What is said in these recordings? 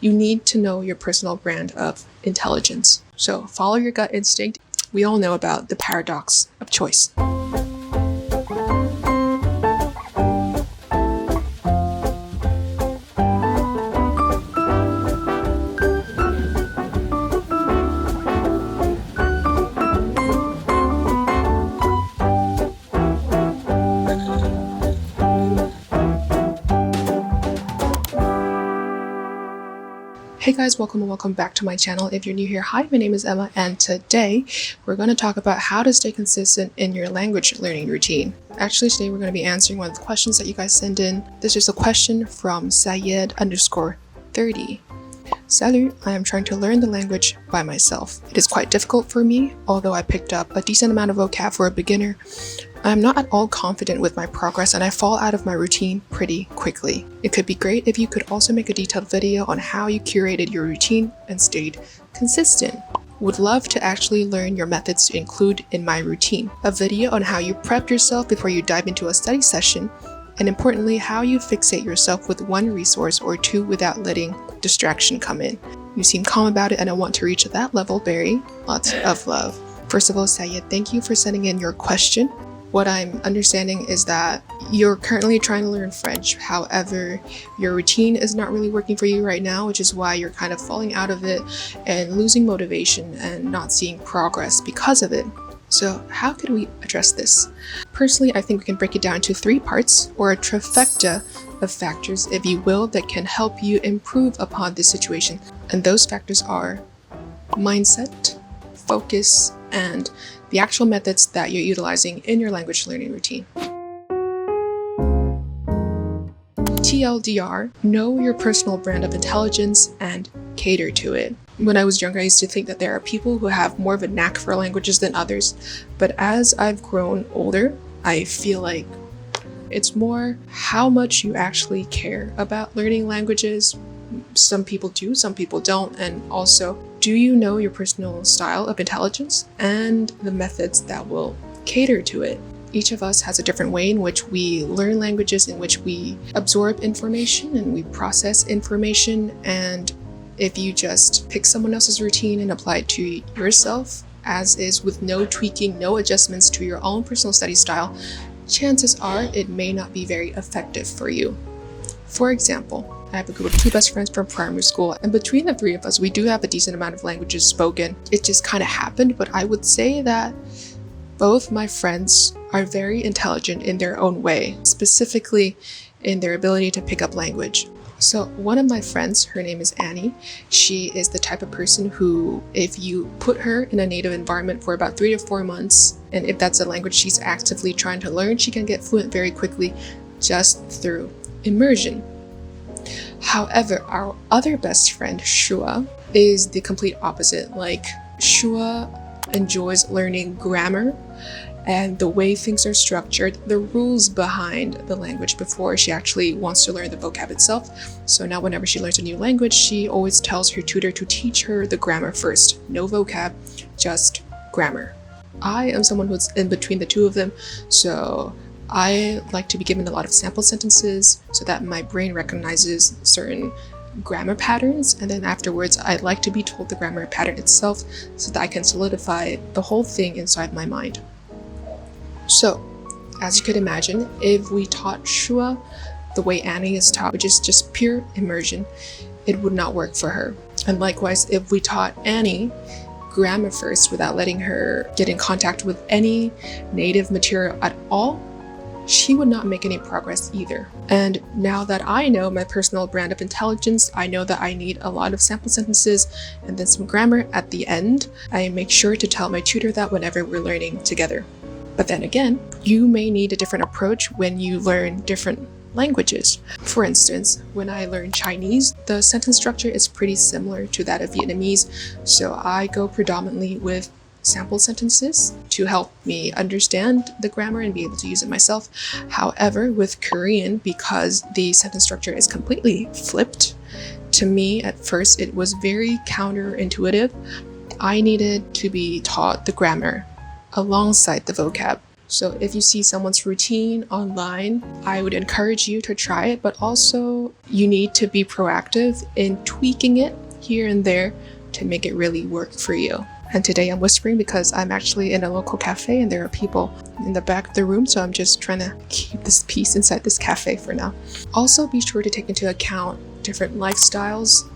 you need to know your personal brand of intelligence. So follow your gut instinct. We all know about the paradox of choice. Hey guys, welcome back to my channel. If you're new here, hi, my name is Emma, and today we're going to talk about how to stay consistent in your language learning routine. Actually, today we're going to be answering one of the questions that you guys send in. This is a question from Sayed_30. Salut, I am trying to learn the language by myself. It is quite difficult for me, although I picked up a decent amount of vocab for a beginner. I am not at all confident with my progress and I fall out of my routine pretty quickly. It could be great if you could also make a detailed video on how you curated your routine and stayed consistent. Would love to actually learn your methods to include in my routine. A video on how you prep yourself before you dive into a study session, and importantly, how you fixate yourself with one resource or two without letting distraction come in. You seem calm about it and I want to reach that level, Barry. Lots of love. First of all, Sayed, thank you for sending in your question. What I'm understanding is that you're currently trying to learn French. However, your routine is not really working for you right now, which is why you're kind of falling out of it and losing motivation and not seeing progress because of it. So how could we address this? Personally, I think we can break it down into 3 parts, or a trifecta of factors, if you will, that can help you improve upon this situation. And those factors are mindset, focus, and the actual methods that you're utilizing in your language learning routine. TLDR, know your personal brand of intelligence and cater to it. When I was younger, I used to think that there are people who have more of a knack for languages than others. But as I've grown older, I feel like it's more how much you actually care about learning languages. Some people do, some people don't. And also, do you know your personal style of intelligence and the methods that will cater to it? Each of us has a different way in which we learn languages, in which we absorb information and we process information. And if you just pick someone else's routine and apply it to yourself, as is, with no tweaking, no adjustments to your own personal study style, chances are it may not be very effective for you. For example, I have a group of 2 best friends from primary school, and between the 3 of us, we do have a decent amount of languages spoken. It just kind of happened, but I would say that both my friends are very intelligent in their own way, specifically in their ability to pick up language. So one of my friends, her name is Annie, she is the type of person who, if you put her in a native environment for about 3 to 4 months, and if that's a language she's actively trying to learn, she can get fluent very quickly just through immersion. However, our other best friend, Shua, is the complete opposite. Like, Shua enjoys learning grammar and the way things are structured, the rules behind the language before she actually wants to learn the vocab itself. So now whenever she learns a new language, she always tells her tutor to teach her the grammar first. No vocab, just grammar. I am someone who's in between the 2 of them, so I like to be given a lot of sample sentences so that my brain recognizes certain grammar patterns, and then afterwards I like to be told the grammar pattern itself so that I can solidify the whole thing inside my mind. So, as you could imagine, if we taught Shua the way Annie is taught, which is just pure immersion, it would not work for her. And likewise, if we taught Annie grammar first without letting her get in contact with any native material at all, she would not make any progress either. And now that I know my personal brand of intelligence, I know that I need a lot of sample sentences and then some grammar at the end. I make sure to tell my tutor that whenever we're learning together. But then again, you may need a different approach when you learn different languages. For instance, when I learn Chinese, the sentence structure is pretty similar to that of Vietnamese, so I go predominantly with sample sentences to help me understand the grammar and be able to use it myself. However, with Korean, because the sentence structure is completely flipped, to me at first it was very counterintuitive. I needed to be taught the grammar alongside the vocab. So if you see someone's routine online, I would encourage you to try it, but also you need to be proactive in tweaking it here and there to make it really work for you. And today I'm whispering because I'm actually in a local cafe and there are people in the back of the room, so I'm just trying to keep this peace inside this cafe for now. Also, be sure to take into account different lifestyles,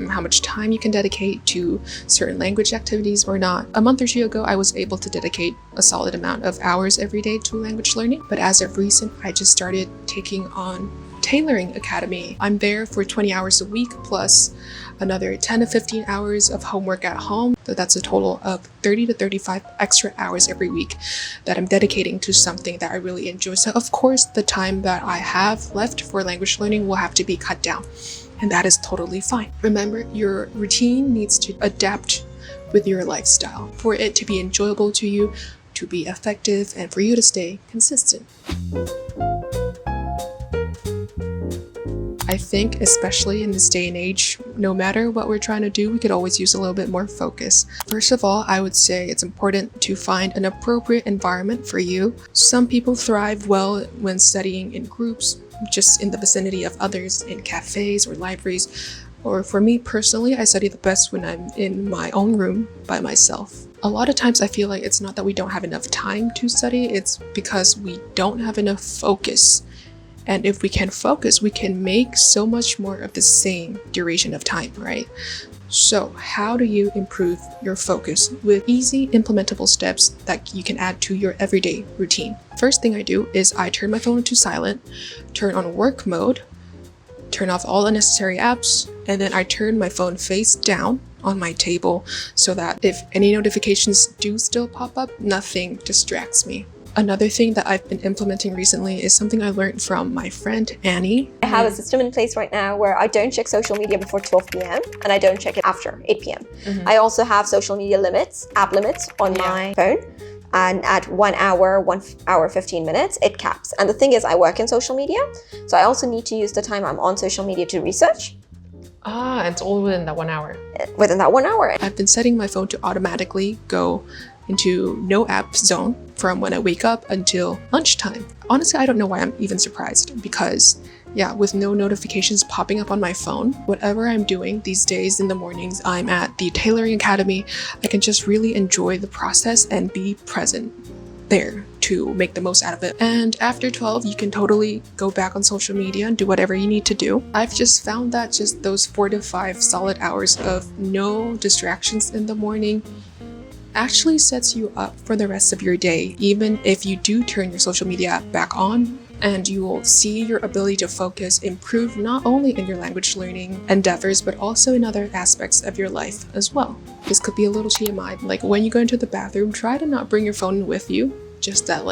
how much time you can dedicate to certain language activities or not. A month or two ago, I was able to dedicate a solid amount of hours every day to language learning, but as of recent, I just started taking on Tailoring Academy. I'm there for 20 hours a week plus another 10 to 15 hours of homework at home. So that's a total of 30 to 35 extra hours every week that I'm dedicating to something that I really enjoy. So of course, the time that I have left for language learning will have to be cut down, and that is totally fine. Remember, your routine needs to adapt with your lifestyle for it to be enjoyable to you, to be effective, and for you to stay consistent. I think, especially in this day and age, no matter what we're trying to do, we could always use a little bit more focus. First of all, I would say it's important to find an appropriate environment for you. Some people thrive well when studying in groups, just in the vicinity of others, in cafes or libraries. Or for me personally, I study the best when I'm in my own room by myself. A lot of times I feel like it's not that we don't have enough time to study, it's because we don't have enough focus. And if we can focus, we can make so much more of the same duration of time, right? So how do you improve your focus with easy implementable steps that you can add to your everyday routine? First thing I do is I turn my phone to silent, turn on work mode, turn off all unnecessary apps, and then I turn my phone face down on my table so that if any notifications do still pop up, nothing distracts me. Another thing that I've been implementing recently is something I learned from my friend Annie. I have a system in place right now where I don't check social media before 12 p.m. and I don't check it after 8 p.m. I also have social media limits, app limits on my phone. And at 1 hour, 1 hour, 15 minutes, it caps. And the thing is, I work in social media, so I also need to use the time I'm on social media to research. It's all within that 1 hour. Within that 1 hour. I've been setting my phone to automatically go into no app zone from when I wake up until lunchtime. Honestly, I don't know why I'm even surprised because with no notifications popping up on my phone, whatever I'm doing these days in the mornings, I'm at the Tailoring Academy. I can just really enjoy the process and be present there to make the most out of it. And after 12, you can totally go back on social media and do whatever you need to do. I've just found that just those 4 to 5 solid hours of no distractions in the morning actually sets you up for the rest of your day, even if you do turn your social media app back on, and you will see your ability to focus improve not only in your language learning endeavors, but also in other aspects of your life as well. This could be a little TMI, like when you go into the bathroom, try to not bring your phone with you. Just that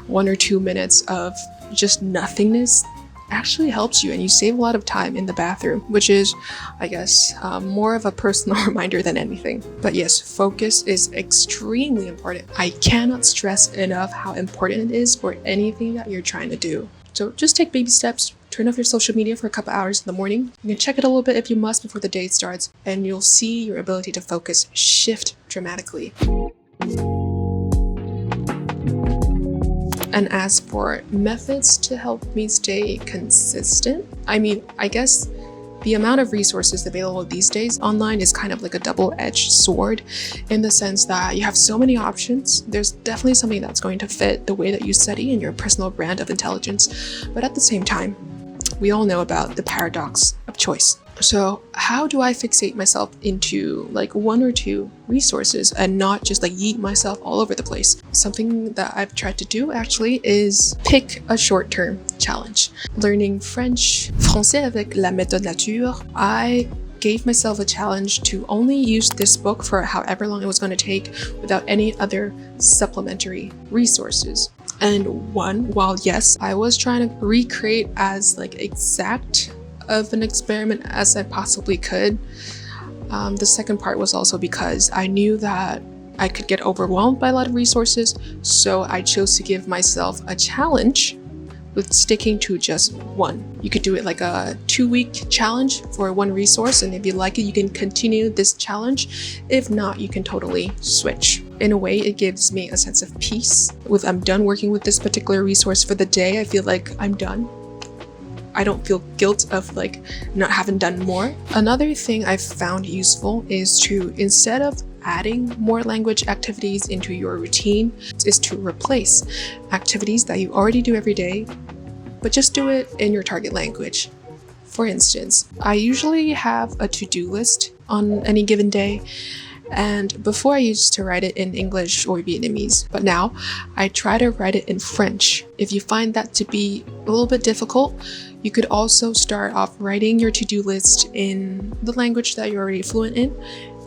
1 or 2 minutes of just nothingness actually helps you and you save a lot of time in the bathroom, which is, I guess, more of a personal reminder than anything. But yes, focus is extremely important. I cannot stress enough how important it is for anything that you're trying to do. So just take baby steps, turn off your social media for a couple hours in the morning. You can check it a little bit if you must before the day starts, and you'll see your ability to focus shift dramatically. And as for methods to help me stay consistent, I guess the amount of resources available these days online is kind of like a double-edged sword in the sense that you have so many options. There's definitely something that's going to fit the way that you study and your personal brand of intelligence. But at the same time, we all know about the paradox of choice. So how do I fixate myself into 1 or 2 resources and not just yeet myself all over the place? Something that I've tried to do actually is pick a short-term challenge. Learning French, Français avec la méthode nature, I gave myself a challenge to only use this book for however long it was going to take without any other supplementary resources. And while yes, I was trying to recreate as exact of an experiment as I possibly could, the second part was also because I knew that I could get overwhelmed by a lot of resources, so I chose to give myself a challenge with sticking to just one. You could do it like a 2-week challenge for one resource, and if you like it, you can continue this challenge. If not, you can totally switch. In a way, it gives me a sense of peace. I'm done working with this particular resource for the day, I feel like I'm done. I don't feel guilt of like not having done more. Another thing I've found useful is to, instead of adding more language activities into your routine, is to replace activities that you already do every day, but just do it in your target language. For instance, I usually have a to-do list on any given day, and before I used to write it in English or Vietnamese, but now I try to write it in French. If you find that to be a little bit difficult, you could also start off writing your to-do list in the language that you're already fluent in,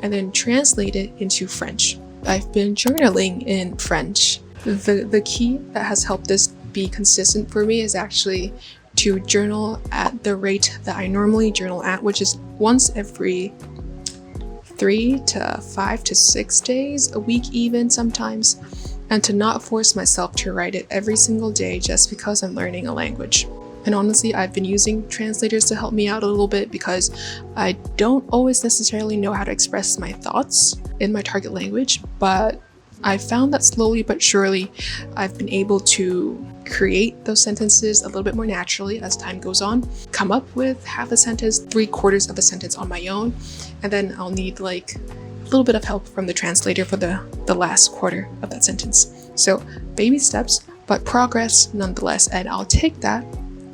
and then translate it into French. I've been journaling in French. The key that has helped this be consistent for me is actually to journal at the rate that I normally journal at, which is once every 3 to 5 to 6 days, a week even sometimes, and to not force myself to write it every single day just because I'm learning a language. And honestly, I've been using translators to help me out a little bit because I don't always necessarily know how to express my thoughts in my target language, but I found that slowly but surely I've been able to create those sentences a little bit more naturally as time goes on, come up with half a sentence, 3/4 of a sentence on my own, and then I'll need like a little bit of help from the translator for the last quarter of that sentence. So baby steps, but progress nonetheless, and I'll take that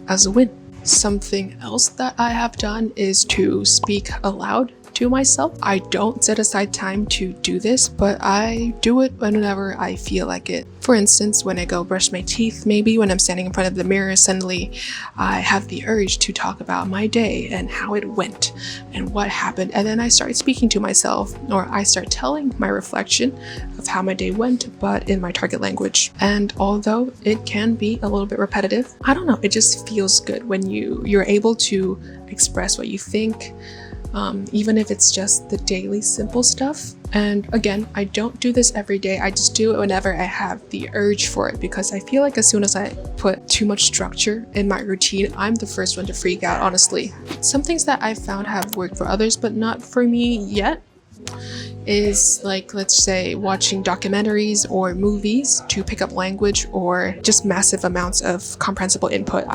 as a win. Something else that I have done is to speak aloud to myself. I don't set aside time to do this, but I do it whenever I feel like it. For instance, when I go brush my teeth, maybe when I'm standing in front of the mirror, suddenly I have the urge to talk about my day and how it went and what happened. And then I start speaking to myself, or I start telling my reflection of how my day went, but in my target language. And although it can be a little bit repetitive, I don't know, it just feels good when you're able to express what you think, even if it's just the daily simple stuff. And again, I don't do this every day. I just do it whenever I have the urge for it, because I feel like as soon as I put too much structure in my routine, I'm the first one to freak out, honestly. Some things that I've found have worked for others, but not for me yet, is like, let's say, watching documentaries or movies to pick up language, or just massive amounts of comprehensible input.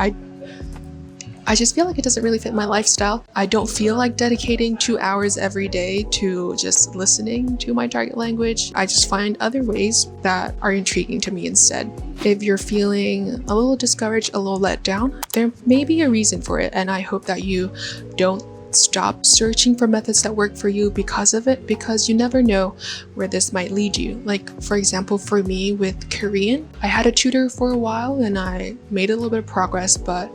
I just feel like it doesn't really fit my lifestyle. I don't feel like dedicating 2 hours every day to just listening to my target language. I just find other ways that are intriguing to me instead. If you're feeling a little discouraged, a little let down, there may be a reason for it, and I hope that you don't stop searching for methods that work for you because of it, because you never know where this might lead you. Like, for example, for me with Korean, I had a tutor for a while and I made a little bit of progress, but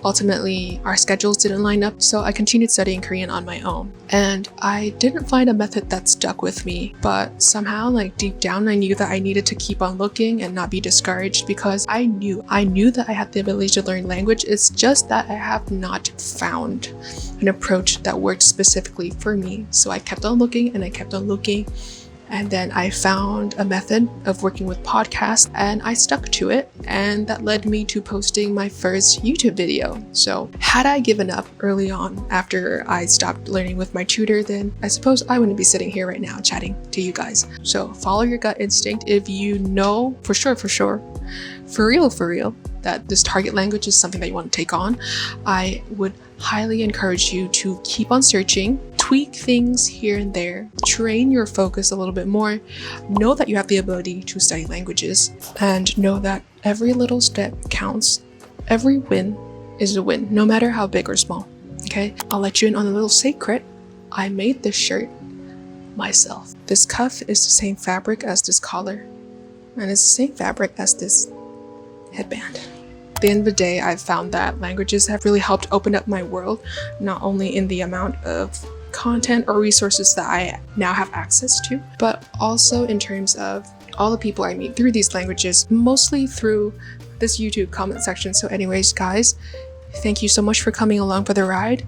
ultimately our schedules didn't line up, so I continued studying Korean on my own. And I didn't find a method that stuck with me, but somehow, like, deep down, I knew that I needed to keep on looking and not be discouraged, because I knew that I had the ability to learn language. It's just that I have not found an approach that worked specifically for me. So I kept on looking and I kept on looking, and then I found a method of working with podcasts and I stuck to it, and that led me to posting my first YouTube video. So had I given up early on after I stopped learning with my tutor, then I suppose I wouldn't be sitting here right now chatting to you guys. So follow your gut instinct. If you know for sure, for real, that this target language is something that you want to take on, I would highly encourage you to keep on searching, tweak things here and there, train your focus a little bit more, know that you have the ability to study languages, and know that every little step counts. Every win is a win, no matter how big or small. Okay, I'll let you in on a little secret. I made this shirt myself. This cuff is the same fabric as this collar, and it's the same fabric as this headband. At the end of the day, I've found that languages have really helped open up my world, not only in the amount of content or resources that I now have access to, but also in terms of all the people I meet through these languages, mostly through this YouTube comment section. So anyways, guys, thank you so much for coming along for the ride.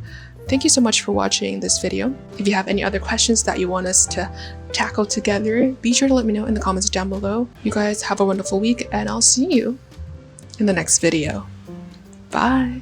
Thank you so much for watching this video. If you have any other questions that you want us to tackle together, be sure to let me know in the comments down below. You guys have a wonderful week, and I'll see you in the next video. Bye.